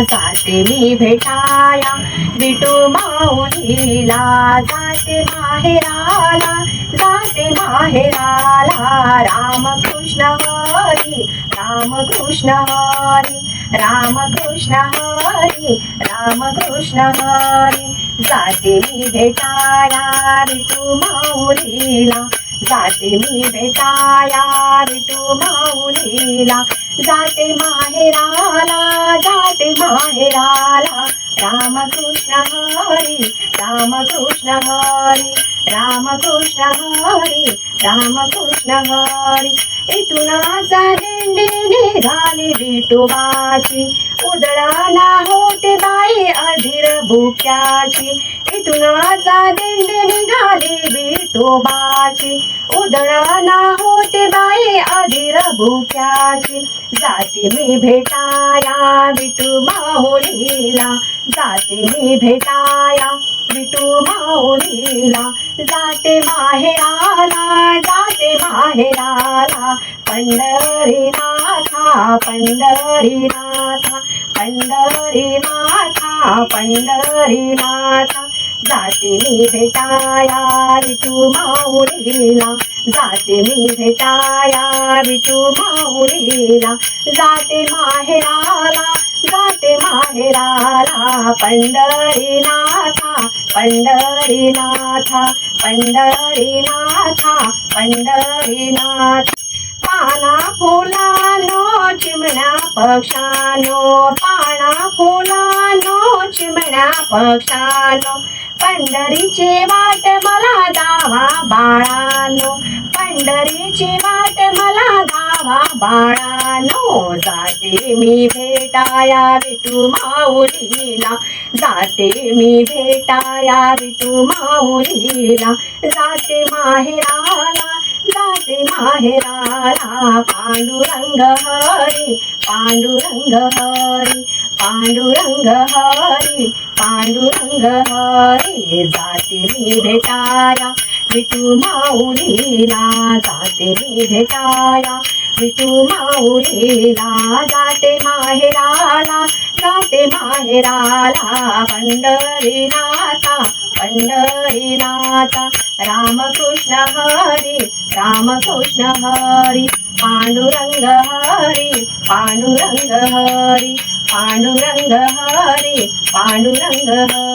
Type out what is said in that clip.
जाते मी भेटाया विठू माऊलीला, जाते माहेराला, जाते माहेराला. रामकृष्ण हरी, रामकृष्ण हरी, रामकृष्ण हरी, रामकृष्ण हरी. जाते मी भेटाया विठू माऊलीला, जाते मी भेटाया विठू माऊलीला. जाते माहेराला, जाते माहेराला. रामकृष्ण हरी, रामकृष्ण हरी, रामकृष्ण हरी, रामकृष्ण हरी. इथून आजा दिंडी निघाली विठोबाची, उधळाना होते बाई अधीर भुक्याची. इथून आजा दिंडी निघाली विठोबाची, उधळाना होते बाई अधीर भुक्याची. जाते मी भेटाया विठू माऊलीला, जाते मी भेटाया विठू माऊलीला. जाते माहेराला, जाते माहेराला. पंढरीनाथा, पंढरीनाथा, पंढरीनाथा, पंढरीनाथा. जाते मी भेटाया विठू माऊलीला, जाते मी भेटाया विठू माऊलीला. जाते माहेराला, जाते माहेराला. पंढरीनाथा, पंढरीनाथा, पंढरीनाथा, पंढरीनाथ. पाना फुलानो चिमण्या पक्षानो, पाना फुलानो चिमण्या पक्षानो. पंढरीची वाट मला दावा बाळानो, पंढरीची वाट मला दावा बाळानो. जाते मी भेटाया विठू माऊलीला, जाते मी भेटाया विठू माऊलीला. जाते माहेराला, जाते माहेराला. पांडुरंग हरी, पांडुरंग हरी, पांडुरंग हरी, पांडुरंग हरी. जाते मी भेटाया विठू माऊलीला, जाते मी भेटाया विठू माऊलीला. जाते माहेराला, जाते माहेराला. पंढरीनाथा, पंढरीनाथा. रामकृष्ण हरी, रामकृष्ण हरी. पांडुरंग हरी, पांडुरंग हरी, पांडुरंग हरी, पांडुरंग हरी.